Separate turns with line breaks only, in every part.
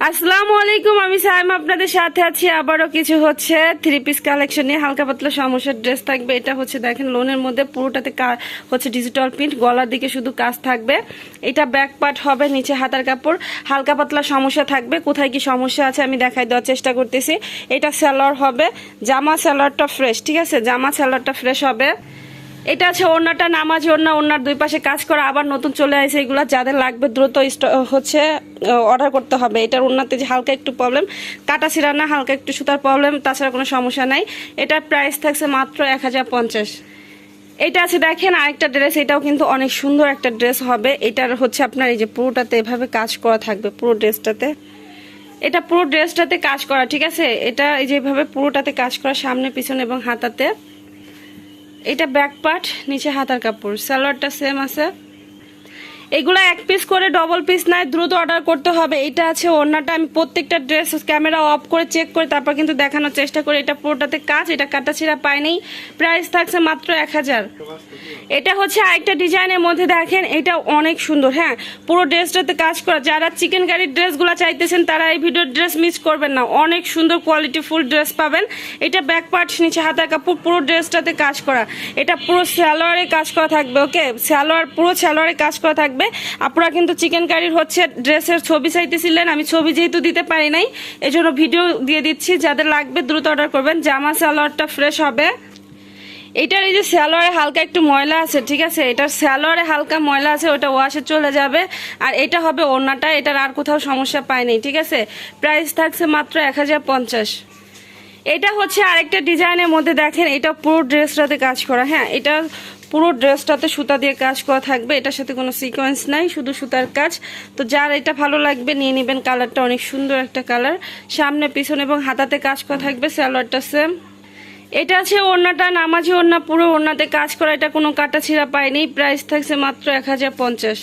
আসসালামু আলাইকুম, আমি সাইমা আপনাদের সাথে আছি। আবারও কিছু হচ্ছে থ্রি পিস কালেকশন নিয়ে হালকা পাতলা সমস্যার ড্রেস থাকবে। এটা হচ্ছে দেখেন লোনের মধ্যে পুরোটাতে হচ্ছে ডিজিটাল প্রিন্ট, গলার দিকে শুধু কাজ থাকবে। এটা ব্যাক পার্ট হবে, নিচে হাতার কাপড়। হালকা পাতলা সমস্যা থাকবে, কোথায় কি সমস্যা আছে আমি দেখাই দেওয়ার চেষ্টা করতেছি। এটা সালোয়ার হবে, জামা সালোয়ারটা ফ্রেশ, ঠিক আছে, জামা সালোয়ারটা ফ্রেশ হবে। এটা আছে ওড়নাটা, নামাজি ওড়না, ওড়নার দুই পাশে কাজ করা, আবার নতুন চলে আসে। এগুলো যাদের লাগবে দ্রুত হচ্ছে অর্ডার করতে হবে। এটার ওড়নাতে যে হালকা একটু প্রবলেম, কাটা ছিঁড়া না, হালকা একটু সুতার প্রবলেম, তাছাড়া কোনো সমস্যা নাই। এটার প্রাইস থাকছে মাত্র 1050। এটা আছে দেখেন আরেকটা ড্রেস, এটাও কিন্তু অনেক সুন্দর একটা ড্রেস হবে। এটার হচ্ছে আপনার এই যে পুরোটাতে এভাবে কাজ করা থাকবে, পুরো ড্রেসটাতে। এটা পুরো ড্রেসটাতে কাজ করা, ঠিক আছে। এটা এই যেভাবে পুরোটাতে কাজ করা, সামনে পিছনে এবং হাতাতে। এটা ব্যাক পার্ট, নিচে হাতার কাপড়, সালোয়ারটা সেম আছে। এগুলো এক পিস করে, ডবল পিস নাই, দ্রুত অর্ডার করতে হবে। এটা আছে ওড়নাটা, আমি প্রত্যেকটা ড্রেস ক্যামেরা অফ করে চেক করে তারপর কিন্তু দেখানোর চেষ্টা করি। এটা পুরোটাতে কাজ, এটা কাটা ছিঁড়া পায়নি। প্রাইস থাকছে মাত্র 1000। এটা হচ্ছে আরেকটা ডিজাইনের মধ্যে দেখেন, এটা অনেক সুন্দর। হ্যাঁ, পুরো ড্রেসটাতে কাজ করা। যারা চিকেন কারির ড্রেসগুলো চাইতেছেন তারা এই ভিডিওর ড্রেস মিস করবেন না, অনেক সুন্দর কোয়ালিটি ফুল ড্রেস পাবেন। এটা ব্যাক পার্ট, নিচে হাতার কাপড়, পুরো ড্রেসটাতে কাজ করা। এটা পুরো সালোয়ারে কাজ করা থাকবে, ওকে, সালোয়ার পুরো সালোয়ারে কাজ করা থাকবে। আপনারা কিন্তু চিকেন কারির হচ্ছে ড্রেসের ছবি চাইতেছিলেন, আমি ছবি যেহেতু দিতে পারি নাই এজন্য ভিডিও দিয়ে দিচ্ছি। যাদের লাগবে দ্রুত অর্ডার করবেন। জামা সালোয়ারটা ফ্রেশ হবে। এটার এই যে সালোয়ারে হালকা একটু ময়লা আছে, ঠিক আছে, এটার সালোয়ারে হালকা ময়লা আছে, ওটা ওয়াশে চলে যাবে। আর এটা হবে ওড়নাটা, এটার আর কোথাও সমস্যা পায়নি, ঠিক আছে। প্রাইস থাকছে মাত্র 1050। এটা হচ্ছে আরেকটা ডিজাইনের মধ্যে দেখেন, এটা পুরো ড্রেসটাতে কাজ করা। হ্যাঁ, এটা পুরো ড্রেসটাতে সুতা দিয়ে কাজ করা থাকবে। এটার সাথে কোনো সিকোয়েন্স নাই, শুধু সুতার কাজ। তো যার এটা ভালো লাগবে নিয়ে নেবেন। কালারটা অনেক সুন্দর একটা কালার, সামনে পিছনে এবং হাতাতে কাজ করা থাকবে, সালোয়ারটা সেম। এটা আছে ওড়নাটা, নামাজি ওড়না, পুরো ওড়নাতে কাজ করা, এটা কোনো কাটা ছিঁড়া পায়নি। প্রাইস থাকছে মাত্র 1050।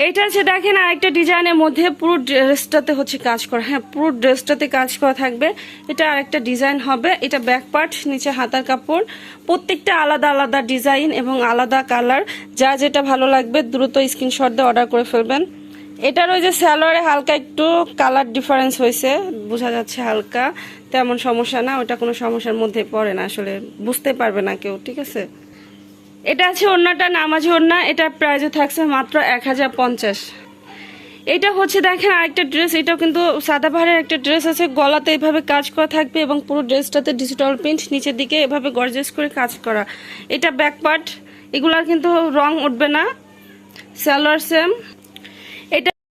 এটা আছে দেখেন আরেকটা ডিজাইনের মধ্যে, পুরো ড্রেসটাতে হচ্ছে কাজ করা। হ্যাঁ, পুরো ড্রেসটাতে কাজ করা থাকবে। এটা আরেকটা ডিজাইন হবে। এটা ব্যাক পার্ট, নিচে হাতার কাপড়। প্রত্যেকটা আলাদা আলাদা ডিজাইন এবং আলাদা কালার। যা যেটা ভালো লাগবে দ্রুত স্ক্রিনশট দিয়ে অর্ডার করে ফেলবেন। এটার ওই যে সালোয়ারে হালকা একটু কালার ডিফারেন্স হয়েছে, বোঝা যাচ্ছে হালকা, তেমন সমস্যা না, ওটা কোনো সমস্যার মধ্যে পড়ে না, আসলে বুঝতে পারবে না কেউ, ঠিক আছে। এটা আছে ওড়নাটা, নামাজি ওড়না, এটার প্রাইসও থাকছে মাত্র 1050। এটা হচ্ছে দেখেন আরেকটা ড্রেস, এটাও কিন্তু সাদাবাহারের একটা ড্রেস আছে, গলাতে এভাবে কাজ করা থাকবে এবং পুরো ড্রেসটাতে ডিজিটাল প্রিন্ট, নিচের দিকে এভাবে গর্জিয়াস করে কাজ করা। এটা ব্যাক পার্ট, এগুলার কিন্তু রং উঠবে না, সালোয়ার সেম।